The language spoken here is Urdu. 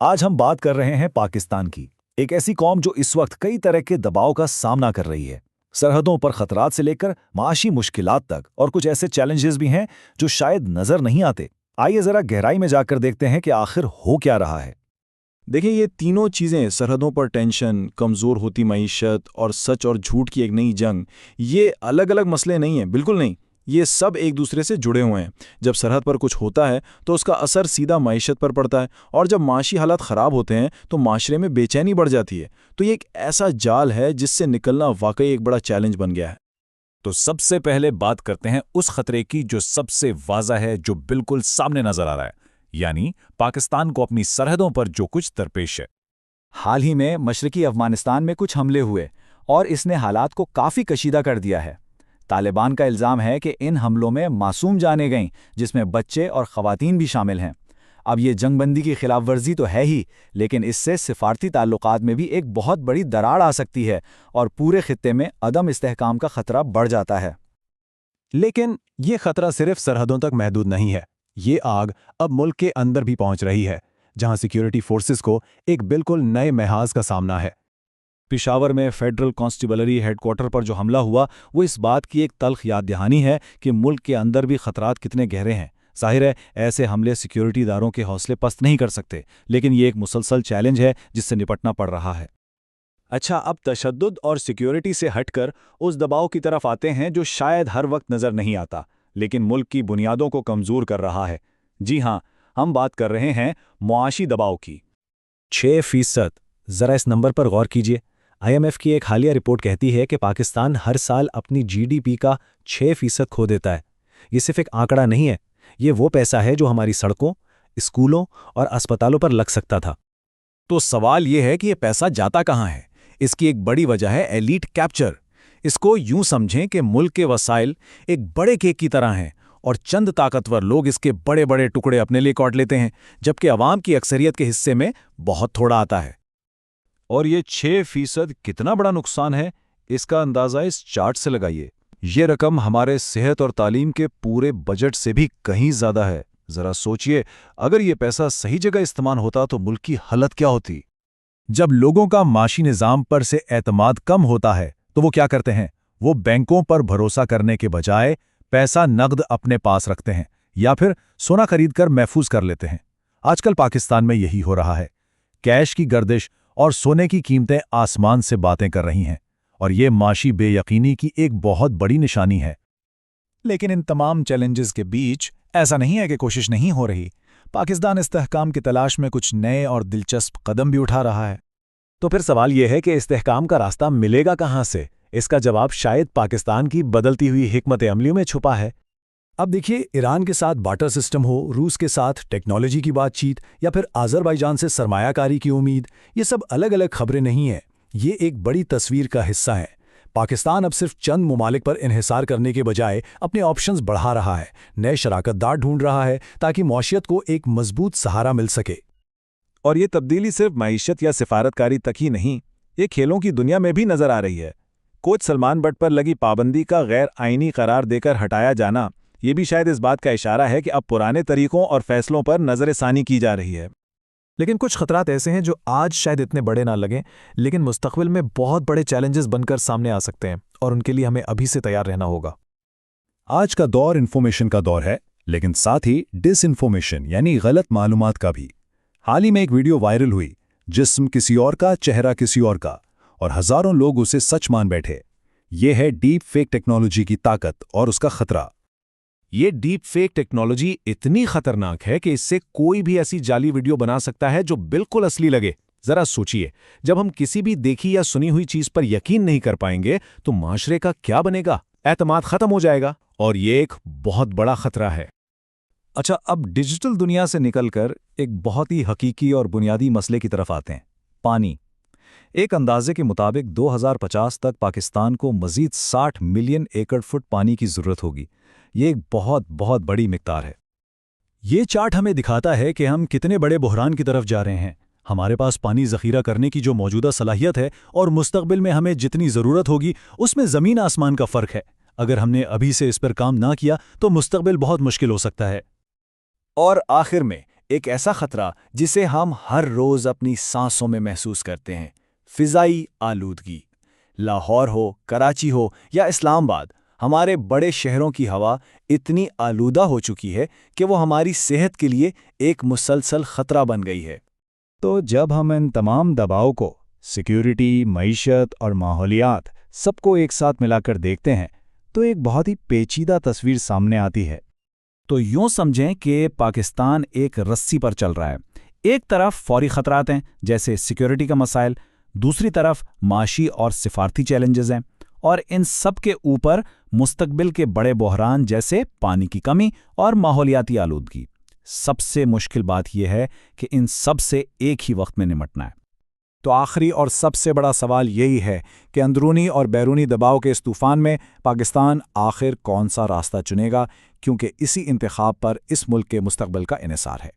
آج ہم بات کر رہے ہیں پاکستان کی، ایک ایسی قوم جو اس وقت کئی طرح کے دباؤ کا سامنا کر رہی ہے۔ سرحدوں پر خطرات سے لے کر معاشی مشکلات تک، اور کچھ ایسے چیلنجز بھی ہیں جو شاید نظر نہیں آتے۔ آئیے ذرا گہرائی میں جا کر دیکھتے ہیں کہ آخر ہو کیا رہا ہے۔ دیکھیں، یہ تینوں چیزیں، سرحدوں پر ٹینشن، کمزور ہوتی معیشت اور سچ اور جھوٹ کی ایک نئی جنگ، یہ الگ الگ مسئلے نہیں ہیں، بالکل نہیں۔ یہ سب ایک دوسرے سے جڑے ہوئے ہیں۔ جب سرحد پر کچھ ہوتا ہے تو اس کا اثر سیدھا معیشت پر پڑتا ہے، اور جب معاشی حالات خراب ہوتے ہیں تو معاشرے میں بے چینی بڑھ جاتی ہے۔ تو یہ ایک ایسا جال ہے جس سے نکلنا واقعی ایک بڑا چیلنج بن گیا ہے۔ تو سب سے پہلے بات کرتے ہیں اس خطرے کی جو سب سے واضح ہے، جو بالکل سامنے نظر آ رہا ہے، یعنی پاکستان کو اپنی سرحدوں پر جو کچھ درپیش ہے۔ حال ہی میں مشرقی افغانستان میں کچھ حملے ہوئے اور اس نے حالات کو کافی کشیدہ کر دیا ہے۔ طالبان کا الزام ہے کہ ان حملوں میں معصوم جانیں گئیں، جس میں بچے اور خواتین بھی شامل ہیں۔ اب یہ جنگ بندی کی خلاف ورزی تو ہے ہی، لیکن اس سے سفارتی تعلقات میں بھی ایک بہت بڑی دراڑ آ سکتی ہے اور پورے خطے میں عدم استحکام کا خطرہ بڑھ جاتا ہے۔ لیکن یہ خطرہ صرف سرحدوں تک محدود نہیں ہے۔ یہ آگ اب ملک کے اندر بھی پہنچ رہی ہے، جہاں سیکیورٹی فورسز کو ایک بالکل نئے محاذ کا سامنا ہے۔ پشاور میں فیڈرل کانسٹیبلری ہیڈ کوارٹر پر جو حملہ ہوا، وہ اس بات کی ایک تلخ یاد دہانی ہے کہ ملک کے اندر بھی خطرات کتنے گہرے ہیں۔ ظاہر ہے ایسے حملے سیکیورٹی اداروں کے حوصلے پست نہیں کر سکتے، لیکن یہ ایک مسلسل چیلنج ہے جس سے نپٹنا پڑ رہا ہے۔ اچھا، اب تشدد اور سیکیورٹی سے ہٹ کر اس دباؤ کی طرف آتے ہیں جو شاید ہر وقت نظر نہیں آتا، لیکن ملک کی بنیادوں کو کمزور کر رہا ہے۔ جی ہاں، ہم بات کر رہے ہیں معاشی دباؤ کی۔ 6%۔ ذرا اس نمبر پر غور کیجیے۔ آئی ایم ایف کی ایک حالیہ رپورٹ کہتی ہے کہ پاکستان ہر سال اپنی جی ڈی پی کا 6% کھو دیتا ہے۔ یہ صرف ایک آنکڑا نہیں ہے، یہ وہ پیسہ ہے جو ہماری سڑکوں، اسکولوں اور اسپتالوں پر لگ سکتا تھا۔ تو سوال یہ ہے کہ یہ پیسہ جاتا کہاں ہے؟ اس کی ایک بڑی وجہ ہے ایلیٹ کیپچر۔ اس کو یوں سمجھیں کہ ملک کے وسائل ایک بڑے کیک کی طرح ہیں، اور چند طاقتور لوگ اس کے بڑے بڑے ٹکڑے اپنے لیے کاٹ لیتے ہیں، جبکہ عوام کی اکثریت کے حصے میں بہت تھوڑا آتا ہے۔ اور یہ 6% کتنا بڑا نقصان ہے، اس کا اندازہ اس چارٹ سے لگائیے۔ یہ رقم ہمارے صحت اور تعلیم کے پورے بجٹ سے بھی کہیں زیادہ ہے۔ ذرا سوچئے، اگر یہ پیسہ صحیح جگہ استعمال ہوتا تو ملک کی حالت کیا ہوتی؟ جب لوگوں کا معاشی نظام پر سے اعتماد کم ہوتا ہے تو وہ کیا کرتے ہیں؟ وہ بینکوں پر بھروسہ کرنے کے بجائے پیسہ نقد اپنے پاس رکھتے ہیں، یا پھر سونا خرید کر محفوظ کر لیتے ہیں۔ آج کل پاکستان میں یہی ہو رہا ہے۔ کیش کی گردش اور سونے کی قیمتیں آسمان سے باتیں کر رہی ہیں، اور یہ معاشی بے یقینی کی ایک بہت بڑی نشانی ہے۔ لیکن ان تمام چیلنجز کے بیچ ایسا نہیں ہے کہ کوشش نہیں ہو رہی۔ پاکستان استحکام کی تلاش میں کچھ نئے اور دلچسپ قدم بھی اٹھا رہا ہے۔ تو پھر سوال یہ ہے کہ استحکام کا راستہ ملے گا کہاں سے؟ اس کا جواب شاید پاکستان کی بدلتی ہوئی حکمت عملیوں میں چھپا ہے۔ اب دیکھیے، ایران کے ساتھ بارٹر سسٹم ہو، روس کے ساتھ ٹیکنالوجی کی بات چیت، یا پھر آذربائیجان سے سرمایہ کاری کی امید، یہ سب الگ الگ خبریں نہیں ہیں، یہ ایک بڑی تصویر کا حصہ ہیں۔ پاکستان اب صرف چند ممالک پر انحصار کرنے کے بجائے اپنے آپشنز بڑھا رہا ہے، نئے شراکت دار ڈھونڈ رہا ہے تاکہ معیشت کو ایک مضبوط سہارا مل سکے۔ اور یہ تبدیلی صرف معیشت یا سفارتکاری تک ہی نہیں، یہ کھیلوں کی دنیا میں بھی نظر آ رہی ہے۔ کوچ سلمان بٹ پر لگی پابندی کا غیر آئینی قرار دے کر ہٹایا جانا، یہ بھی شاید اس بات کا اشارہ ہے کہ اب پرانے طریقوں اور فیصلوں پر نظر ثانی کی جا رہی ہے۔ لیکن کچھ خطرات ایسے ہیں جو آج شاید اتنے بڑے نہ لگیں، لیکن مستقبل میں بہت بڑے چیلنجز بن کر سامنے آ سکتے ہیں، اور ان کے لیے ہمیں ابھی سے تیار رہنا ہوگا۔ آج کا دور انفارمیشن کا دور ہے، لیکن ساتھ ہی ڈس انفارمیشن یعنی غلط معلومات کا بھی۔ حال ہی میں ایک ویڈیو وائرل ہوئی، جسم کسی اور کا، چہرہ کسی اور کا، اور ہزاروں لوگ اسے سچ مان بیٹھے۔ یہ ہے ڈیپ فیک ٹیکنالوجی کی طاقت اور اس کا خطرہ۔ یہ ڈیپ فیک ٹیکنالوجی اتنی خطرناک ہے کہ اس سے کوئی بھی ایسی جعلی ویڈیو بنا سکتا ہے جو بالکل اصلی لگے۔ ذرا سوچئے، جب ہم کسی بھی دیکھی یا سنی ہوئی چیز پر یقین نہیں کر پائیں گے تو معاشرے کا کیا بنے گا؟ اعتماد ختم ہو جائے گا، اور یہ ایک بہت بڑا خطرہ ہے۔ اچھا، اب ڈیجیٹل دنیا سے نکل کر ایک بہت ہی حقیقی اور بنیادی مسئلے کی طرف آتے ہیں، پانی۔ ایک اندازے کے مطابق 2050 تک پاکستان کو مزید 60 ملین ایکڑ فٹ پانی کی ضرورت ہوگی۔ یہ ایک بہت بڑی مقدار ہے۔ یہ چارٹ ہمیں دکھاتا ہے کہ ہم کتنے بڑے بحران کی طرف جا رہے ہیں۔ ہمارے پاس پانی ذخیرہ کرنے کی جو موجودہ صلاحیت ہے اور مستقبل میں ہمیں جتنی ضرورت ہوگی، اس میں زمین آسمان کا فرق ہے۔ اگر ہم نے ابھی سے اس پر کام نہ کیا تو مستقبل بہت مشکل ہو سکتا ہے۔ اور آخر میں ایک ایسا خطرہ جسے ہم ہر روز اپنی سانسوں میں محسوس کرتے ہیں: فضائی آلودگی۔ لاہور ہو، کراچی ہو یا اسلام آباد، ہمارے بڑے شہروں کی ہوا اتنی آلودہ ہو چکی ہے کہ وہ ہماری صحت کے لیے ایک مسلسل خطرہ بن گئی ہے۔ تو جب ہم ان تمام دباؤ کو، سیکیورٹی، معیشت اور ماحولیات، سب کو ایک ساتھ ملا کر دیکھتے ہیں تو ایک بہت ہی پیچیدہ تصویر سامنے آتی ہے۔ تو یوں سمجھیں کہ پاکستان ایک رسی پر چل رہا ہے۔ ایک طرف فوری خطرات ہیں جیسے سیکیورٹی کا مسائل، دوسری طرف معاشی اور سفارتی چیلنجز ہیں، اور ان سب کے اوپر مستقبل کے بڑے بحران جیسے پانی کی کمی اور ماحولیاتی آلودگی۔ سب سے مشکل بات یہ ہے کہ ان سب سے ایک ہی وقت میں نمٹنا ہے۔ تو آخری اور سب سے بڑا سوال یہی ہے کہ اندرونی اور بیرونی دباؤ کے اس طوفان میں پاکستان آخر کون سا راستہ چنے گا، کیونکہ اسی انتخاب پر اس ملک کے مستقبل کا انحصار ہے۔